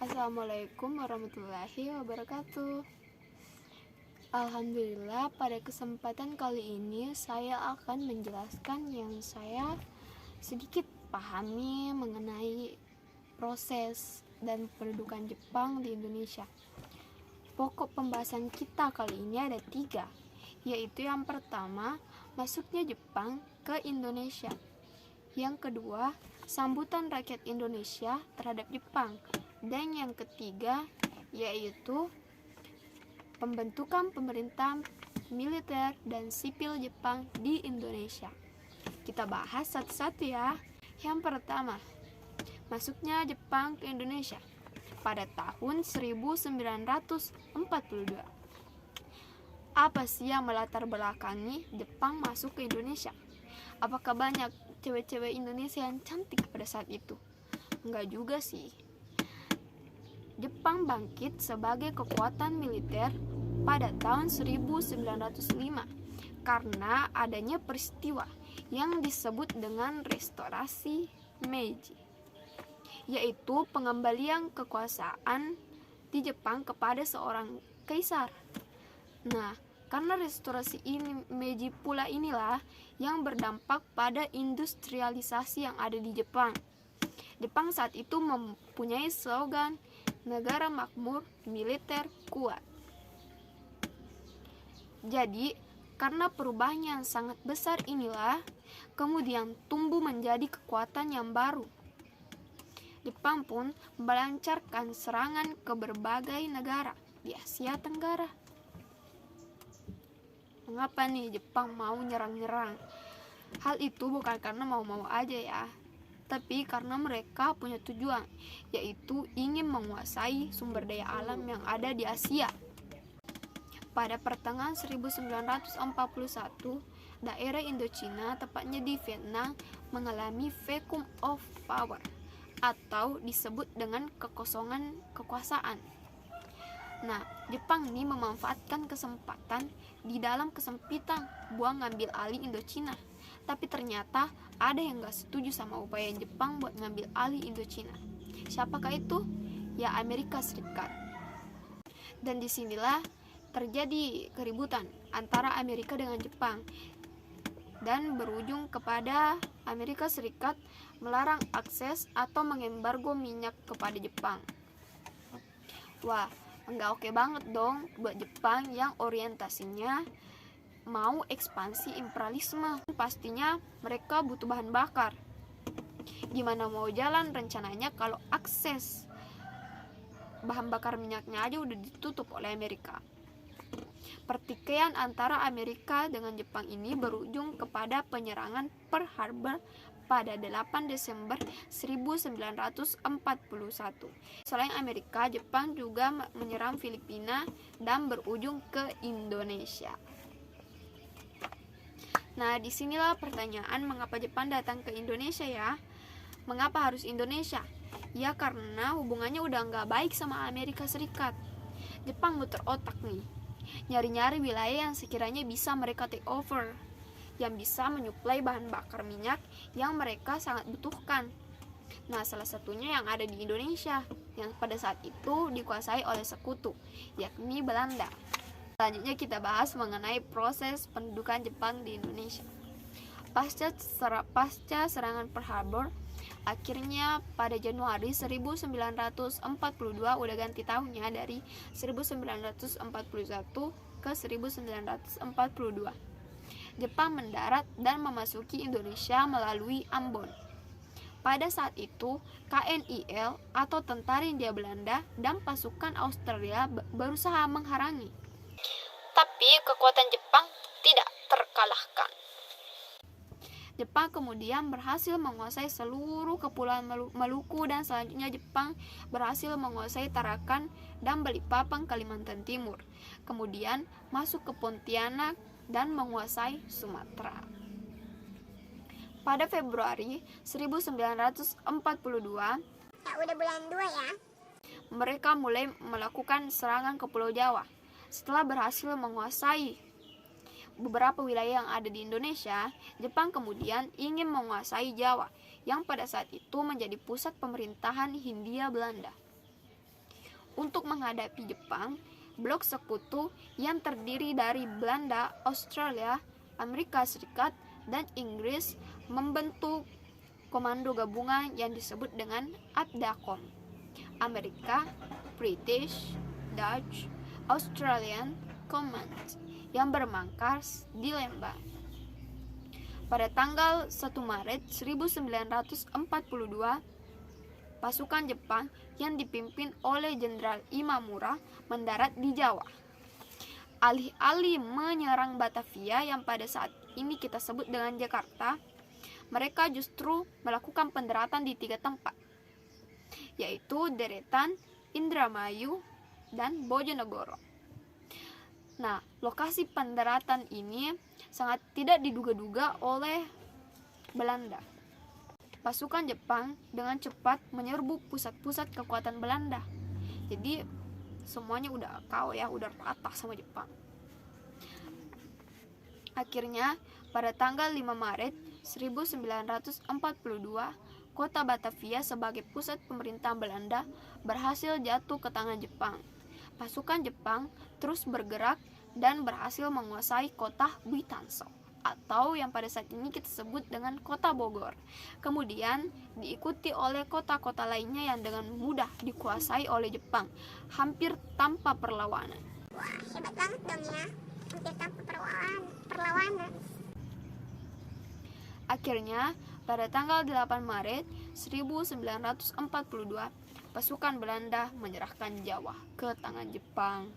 Assalamualaikum warahmatullahi wabarakatuh. Alhamdulillah, pada kesempatan kali ini saya akan menjelaskan yang saya sedikit pahami mengenai proses dan pendudukan Jepang di Indonesia. Pokok pembahasan kita kali ini ada 3, yaitu yang pertama, masuknya Jepang ke Indonesia. Yang kedua, sambutan rakyat Indonesia terhadap Jepang. Dan yang ketiga, yaitu pembentukan pemerintahan militer dan sipil Jepang di Indonesia. Kita bahas satu-satu ya. Yang pertama, masuknya Jepang ke Indonesia pada tahun 1942. Apa sih yang melatar belakangi Jepang masuk ke Indonesia? Apakah banyak cewek-cewek Indonesia yang cantik pada saat itu? Enggak juga sih. Jepang bangkit sebagai kekuatan militer pada tahun 1905 karena adanya peristiwa yang disebut dengan restorasi Meiji, yaitu pengembalian kekuasaan di Jepang kepada seorang kaisar. Nah, karena restorasi ini Meiji pula inilah yang berdampak pada industrialisasi yang ada di Jepang. Jepang saat itu mempunyai slogan negara makmur, militer kuat. Jadi, karena perubahan yang sangat besar inilah kemudian tumbuh menjadi kekuatan yang baru. Jepang pun melancarkan serangan ke berbagai negara di Asia Tenggara. Mengapa nih Jepang mau nyerang-nyerang? Hal itu bukan karena mau-mau aja ya, tapi karena mereka punya tujuan, yaitu ingin menguasai sumber daya alam yang ada di Asia. Pada pertengahan 1941, daerah Indochina, tepatnya di Vietnam, mengalami vacuum of power atau disebut dengan kekosongan kekuasaan. Nah, Jepang ini memanfaatkan kesempatan di dalam kesempitan buang ngambil alih Indochina. Tapi ternyata ada yang gak setuju sama upaya Jepang buat ngambil alih Indochina. Siapakah itu? Ya, Amerika Serikat. Dan disinilah terjadi keributan antara Amerika dengan Jepang dan berujung kepada Amerika Serikat melarang akses atau mengembargo minyak kepada Jepang. Wah, enggak oke banget dong buat Jepang yang orientasinya mau ekspansi imperialisme. Pastinya mereka butuh bahan bakar. Gimana mau jalan rencananya kalau akses bahan bakar minyaknya aja udah ditutup oleh Amerika. Pertikaian antara Amerika dengan Jepang ini berujung kepada penyerangan Pearl Harbor pada 8 Desember 1941. Selain Amerika, Jepang juga menyerang Filipina dan berujung ke Indonesia. Nah, disinilah pertanyaan mengapa Jepang datang ke Indonesia ya. Mengapa harus Indonesia? Ya karena hubungannya udah nggak baik sama Amerika Serikat. Jepang muter otak nih, nyari-nyari wilayah yang sekiranya bisa mereka take over, yang bisa menyuplai bahan bakar minyak yang mereka sangat butuhkan. Nah, salah satunya yang ada di Indonesia, yang pada saat itu dikuasai oleh sekutu, yakni Belanda. Selanjutnya kita bahas mengenai proses pendudukan Jepang di Indonesia. Pasca serangan Pearl Harbor, akhirnya pada Januari 1942 udah ganti tahunnya dari 1941 ke 1942. Jepang mendarat dan memasuki Indonesia melalui Ambon. Pada saat itu, KNIL atau Tentara Hindia Belanda dan pasukan Australia berusaha menghalangi. Tapi kekuatan Jepang tidak terkalahkan. Jepang kemudian berhasil menguasai seluruh kepulauan Maluku dan selanjutnya Jepang berhasil menguasai Tarakan dan Balikpapan Kalimantan Timur. Kemudian masuk ke Pontianak dan menguasai Sumatera. Pada Februari 1942, udah bulan 2 ya. Mereka mulai melakukan serangan ke Pulau Jawa. Setelah berhasil menguasai beberapa wilayah yang ada di Indonesia, Jepang kemudian ingin menguasai Jawa, yang pada saat itu menjadi pusat pemerintahan Hindia Belanda. untuk menghadapi Jepang, blok sekutu yang terdiri dari Belanda, Australia, Amerika Serikat, dan Inggris membentuk komando gabungan yang disebut dengan ADACOM. Amerika, British, Dutch, Australian Command yang bermarkas di Lembang. Pada tanggal 1 Maret 1942, pasukan Jepang yang dipimpin oleh Jenderal Imamura mendarat di Jawa. Alih-alih menyerang Batavia yang pada saat ini kita sebut dengan Jakarta, mereka justru melakukan pendaratan di 3 tempat, yaitu Deretan, Indramayu, dan Bojonegoro. Nah, lokasi pendaratan ini sangat tidak diduga-duga oleh Belanda. Pasukan Jepang dengan cepat menyerbu pusat-pusat kekuatan Belanda. Jadi semuanya udah udah rata sama Jepang. Akhirnya pada tanggal 5 Maret 1942, kota Batavia sebagai pusat pemerintahan Belanda berhasil jatuh ke tangan Jepang. Pasukan Jepang terus bergerak dan berhasil menguasai kota Buitanso, atau yang pada saat ini kita sebut dengan kota Bogor. Kemudian diikuti oleh kota-kota lainnya yang dengan mudah dikuasai oleh Jepang, hampir tanpa perlawanan. Wah, hebat banget dong ya. Hampir tanpa perlawanan. Akhirnya, pada tanggal 8 Maret 1942, pasukan Belanda menyerahkan Jawa ke tangan Jepang.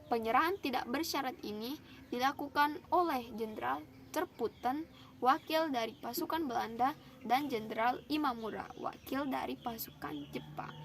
Penyerahan tidak bersyarat ini dilakukan oleh Jenderal Terputen, wakil dari pasukan Belanda, dan Jenderal Imamura, wakil dari pasukan Jepang.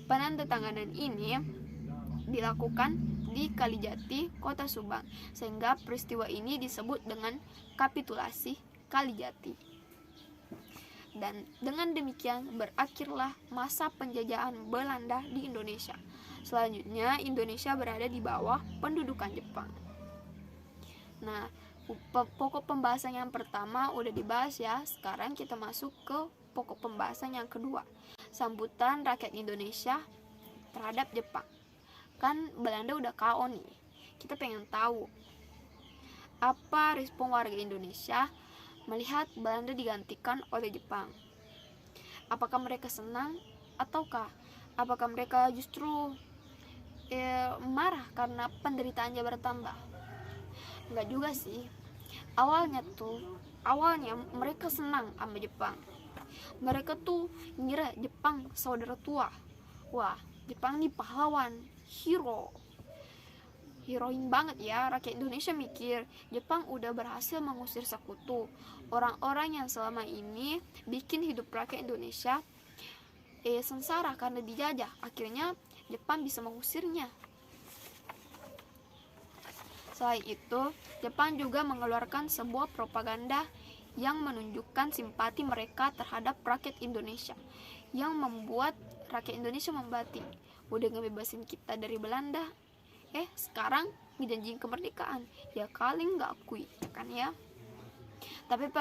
Penandatanganan ini dilakukan di Kalijati, Kota Subang, sehingga peristiwa ini disebut dengan kapitulasi Kalijati. Dan dengan demikian berakhirlah masa penjajahan Belanda di Indonesia. Selanjutnya, Indonesia berada di bawah pendudukan Jepang. Nah, pokok pembahasan yang pertama udah dibahas ya. Sekarang kita masuk ke pokok pembahasan yang kedua. Sambutan rakyat Indonesia terhadap Jepang. Kan Belanda udah KO nih. Kita pengen tahu apa respon warga Indonesia melihat Belanda digantikan oleh Jepang. Apakah mereka senang ataukah apakah mereka justru marah karena penderitaannya bertambah? Enggak juga sih. Awalnya mereka senang sama Jepang. Mereka tuh ngira Jepang saudara tua. Wah, Jepang nih pahlawan, heroin banget ya. Rakyat Indonesia mikir Jepang udah berhasil mengusir sekutu, orang-orang yang selama ini bikin hidup rakyat Indonesia sengsara karena dijajah. Akhirnya Jepang bisa mengusirnya. Selain itu, Jepang juga mengeluarkan sebuah propaganda yang menunjukkan simpati mereka terhadap rakyat Indonesia, yang membuat rakyat Indonesia membati. Udah ngebebasin kita dari Belanda, sekarang ngejanjiin kemerdekaan, ya kali nggak akui, kan ya. Tapi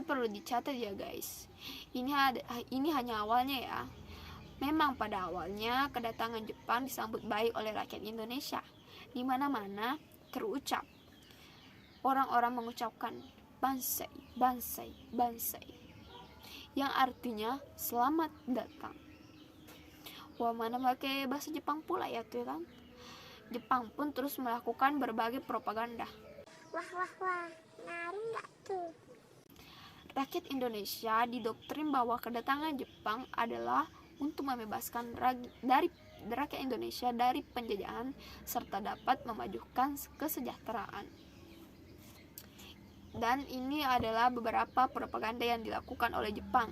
perlu dicatat ya guys, ini hanya awalnya ya. Memang pada awalnya kedatangan Jepang disambut baik oleh rakyat Indonesia. Di mana-mana terucap, orang-orang mengucapkan Bansai, Bansai, Bansai, yang artinya selamat datang. Wah, mana pakai bahasa Jepang pula ya tuh kan. Jepang pun terus melakukan berbagai propaganda. Wah, menarik nggak tuh? Rakyat Indonesia didoktrin bahwa kedatangan Jepang adalah untuk membebaskan dari rakyat Indonesia dari penjajahan serta dapat memajukan kesejahteraan. Dan ini adalah beberapa propaganda yang dilakukan oleh Jepang.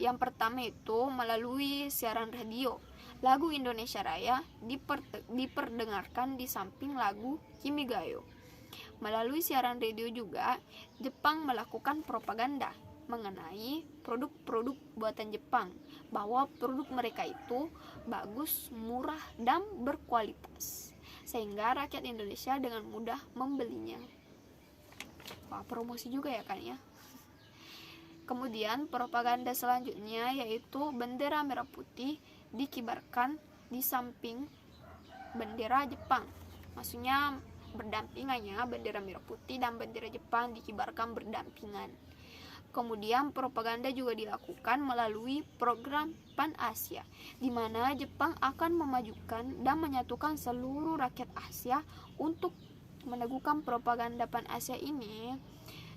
Yang pertama itu melalui siaran radio. Lagu Indonesia Raya diperdengarkan di samping lagu Kimigayo. Melalui siaran radio juga, Jepang melakukan propaganda mengenai produk-produk buatan Jepang, bahwa produk mereka itu bagus, murah, dan berkualitas, sehingga rakyat Indonesia dengan mudah membelinya. Wah, promosi juga ya kan ya. Kemudian propaganda selanjutnya yaitu bendera merah putih dikibarkan di samping bendera Jepang. Maksudnya berdampingannya, bendera merah putih dan bendera Jepang dikibarkan berdampingan. Kemudian propaganda juga dilakukan melalui program Pan Asia, di mana Jepang akan memajukan dan menyatukan seluruh rakyat Asia. Untuk meneguhkan propaganda Pan Asia ini,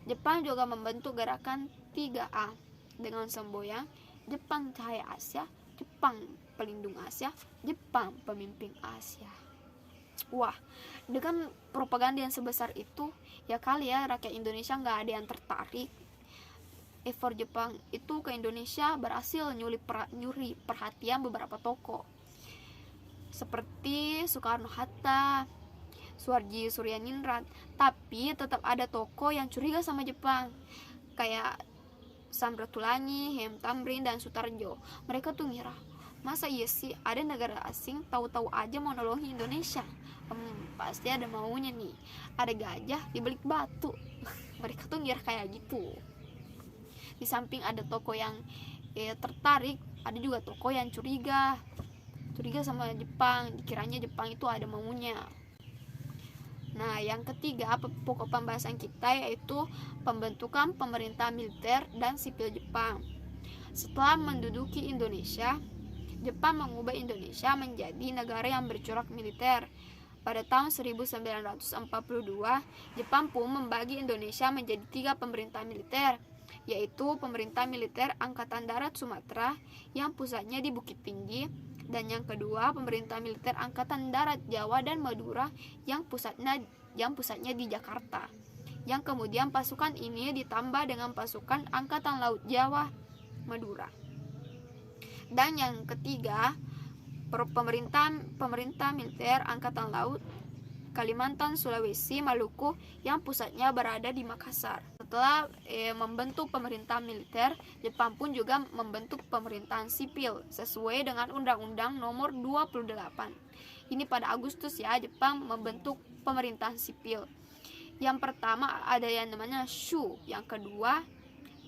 Jepang juga membentuk gerakan 3A dengan semboyan Jepang Cahaya Asia, Jepang Pelindung Asia, Jepang Pemimpin Asia. Wah, dengan propaganda yang sebesar itu, ya kali ya rakyat Indonesia nggak ada yang tertarik. Effort Jepang itu ke Indonesia berhasil nyuri perhatian beberapa tokoh seperti Soekarno-Hatta, Suharji Suryaningrat, tapi tetap ada tokoh yang curiga sama Jepang, kayak Samratulangi, Hem Tamrin, dan Sutarjo. Mereka tuh ngira, masa iya sih ada negara asing tahu-tahu aja mau nolongin Indonesia? Pasti ada maunya nih, ada gajah di balik batu. Mereka tuh ngira kayak gitu. Di samping ada tokoh yang tertarik, ada juga tokoh yang curiga sama Jepang, dikiranya Jepang itu ada maunya. Nah, yang ketiga pokok pembahasan kita yaitu pembentukan pemerintah militer dan sipil Jepang. Setelah menduduki Indonesia, Jepang mengubah Indonesia menjadi negara yang bercorak militer. Pada tahun 1942, Jepang pun membagi Indonesia menjadi 3 pemerintah militer, yaitu pemerintah militer Angkatan Darat Sumatera yang pusatnya di Bukit Tinggi, dan yang kedua pemerintah militer Angkatan Darat Jawa dan Madura yang pusatnya di Jakarta. Yang kemudian pasukan ini ditambah dengan pasukan Angkatan Laut Jawa Madura. Dan yang ketiga pemerintah militer Angkatan Laut Kalimantan, Sulawesi, Maluku yang pusatnya berada di Makassar. Setelah membentuk pemerintah militer, Jepang pun juga membentuk pemerintahan sipil sesuai dengan Undang-Undang Nomor 28. Ini pada Agustus ya, Jepang membentuk pemerintahan sipil. Yang pertama ada yang namanya Shu, yang kedua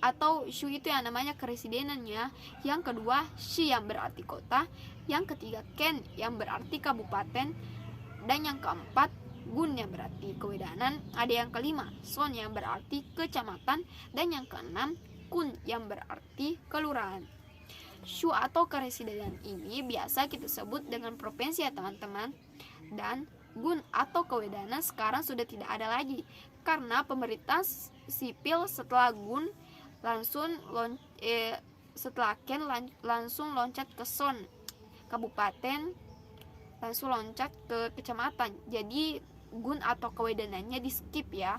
atau Shu itu yang namanya keresidenannya, yang kedua Shi yang berarti kota, yang ketiga Ken yang berarti kabupaten, dan yang keempat Gun yang berarti kewedanan, ada yang kelima Son yang berarti kecamatan, dan yang keenam Kun yang berarti kelurahan. Shu atau keresidenan ini biasa kita sebut dengan provinsi ya teman-teman. Dan Gun atau kewedanan sekarang sudah tidak ada lagi, karena pemerintah sipil setelah Gun setelah Ken langsung loncat ke Son kabupaten, langsung loncat ke kecamatan. Jadi Gun atau kewedanannya di skip ya.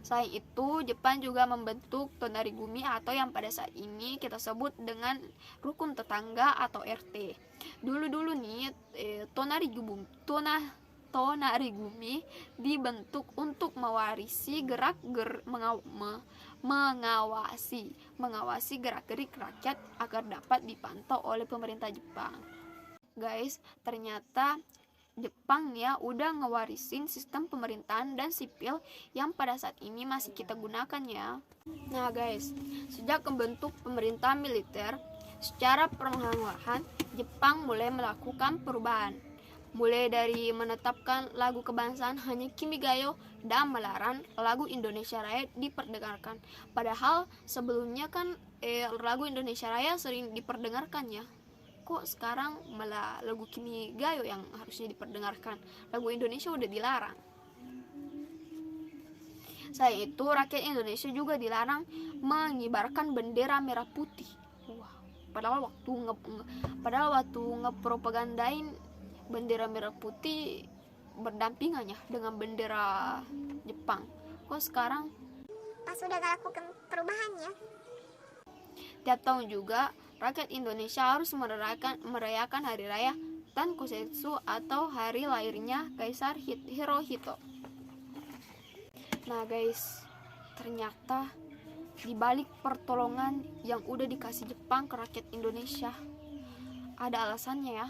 Selain itu, Jepang juga membentuk Tonarigumi atau yang pada saat ini kita sebut dengan rukun tetangga atau RT. Dulu nih Tonarigumi dibentuk untuk mewarisi mengawasi gerak-gerik rakyat agar dapat dipantau oleh pemerintah Jepang. Guys, ternyata Jepang ya udah ngewarisin sistem pemerintahan dan sipil yang pada saat ini masih kita gunakan ya. Nah guys, sejak membentuk pemerintah militer, secara perlahan Jepang mulai melakukan perubahan. Mulai dari menetapkan lagu kebangsaan hanya Kimi Gayo dan melarang lagu Indonesia Raya diperdengarkan. Padahal sebelumnya kan lagu Indonesia Raya sering diperdengarkan ya. Kok sekarang malah lagu Kimi Gayo yang harusnya diperdengarkan? Lagu Indonesia udah dilarang. Selain itu, rakyat Indonesia juga dilarang mengibarkan bendera merah putih. Wah, padahal waktu ngepropagandain bendera merah putih berdampingannya dengan bendera Jepang. Kok sekarang Pas udah gak lakukan perubahannya. tiap tahun juga rakyat Indonesia harus merayakan hari raya Tankosetsu atau hari lahirnya Kaisar Hirohito. Nah guys, ternyata di balik pertolongan yang udah dikasih Jepang ke rakyat Indonesia, ada alasannya ya.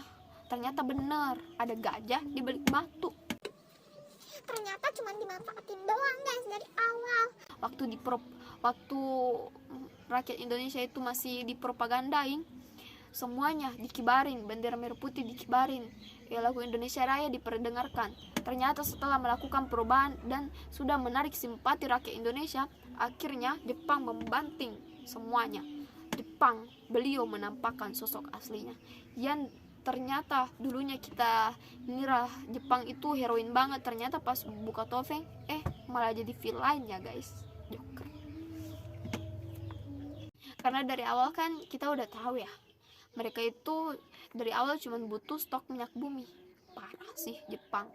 Ternyata benar, ada gajah di balik batu. Ternyata cuma dimanfaatin doang guys dari awal. waktu rakyat Indonesia itu masih dipropagandain, semuanya dikibarin, bendera merah putih dikibarin, ya lagu Indonesia Raya diperdengarkan. Ternyata setelah melakukan perubahan dan sudah menarik simpati rakyat Indonesia, akhirnya Jepang membanting semuanya. Jepang, beliau menampakkan sosok aslinya yang ternyata dulunya kita ngira Jepang itu heroin banget, ternyata pas buka topeng malah jadi villain ya guys, Joker. Karena dari awal kan kita udah tahu ya, mereka itu dari awal cuma butuh stok minyak bumi. Parah sih Jepang.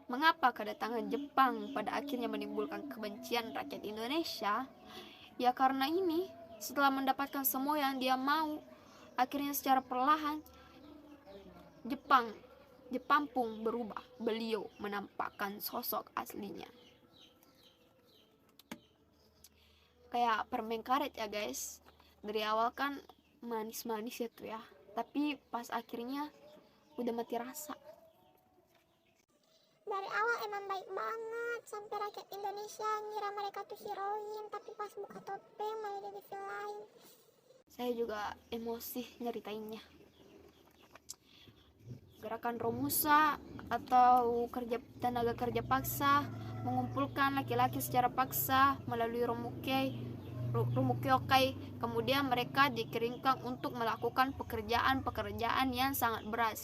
Mengapa kedatangan Jepang pada akhirnya menimbulkan kebencian rakyat Indonesia? Ya karena ini, setelah mendapatkan semua yang dia mau, akhirnya secara perlahan Jepang pun berubah. Beliau menampakkan sosok aslinya. Kayak permen karet ya guys. Dari awal kan manis-manis ya tuh ya, tapi pas akhirnya udah mati rasa. Dari awal emang baik banget, sampai rakyat Indonesia ngira mereka tuh heroin, tapi pas buka topeng malah jadi villain. Saya juga emosi nyeritainnya. Gerakan Romusa atau tenaga kerja paksa, mengumpulkan laki-laki secara paksa melalui Romukyokai. Kemudian mereka dikirimkan untuk melakukan pekerjaan yang sangat berat,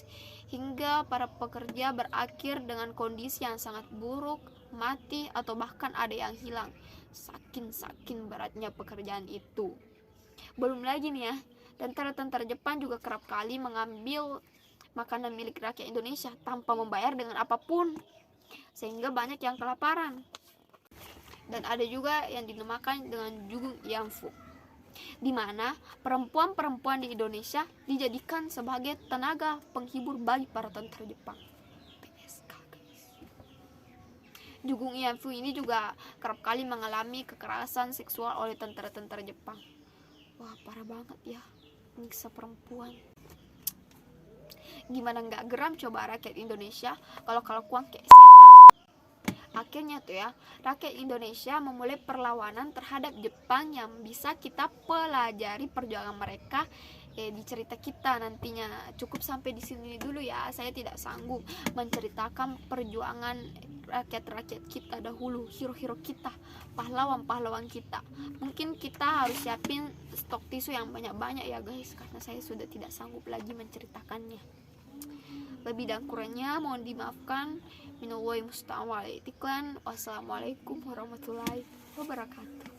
hingga para pekerja berakhir dengan kondisi yang sangat buruk, mati atau bahkan ada yang hilang. Saking beratnya pekerjaan itu. Belum lagi nih ya, tentara-tentara Jepang juga kerap kali mengambil makanan milik rakyat Indonesia tanpa membayar dengan apapun, sehingga banyak yang kelaparan. Dan ada juga yang dinamakan dengan Jugung Yanfu, di mana perempuan-perempuan di Indonesia dijadikan sebagai tenaga penghibur bagi para tentara Jepang. PSK guys. Jugung Yanfu ini juga kerap kali mengalami kekerasan seksual oleh tentara-tentara Jepang. Wah parah banget ya, nyiksa perempuan. Gimana nggak geram coba rakyat Indonesia kalau kelakuan kayak setan. Akhirnya tuh ya, rakyat Indonesia memulai perlawanan terhadap Jepang yang bisa kita pelajari perjuangan mereka di cerita kita nantinya. Cukup sampai di sini dulu ya, saya tidak sanggup menceritakan perjuangan rakyat-rakyat kita dahulu, hero-hero kita, pahlawan-pahlawan kita. Mungkin kita harus siapin stok tisu yang banyak-banyak ya guys, karena saya sudah tidak sanggup lagi menceritakannya. Lebih dan kurangnya mohon dimaafkan. Minallahi musta'an. Wassalamualaikum warahmatullahi wabarakatuh.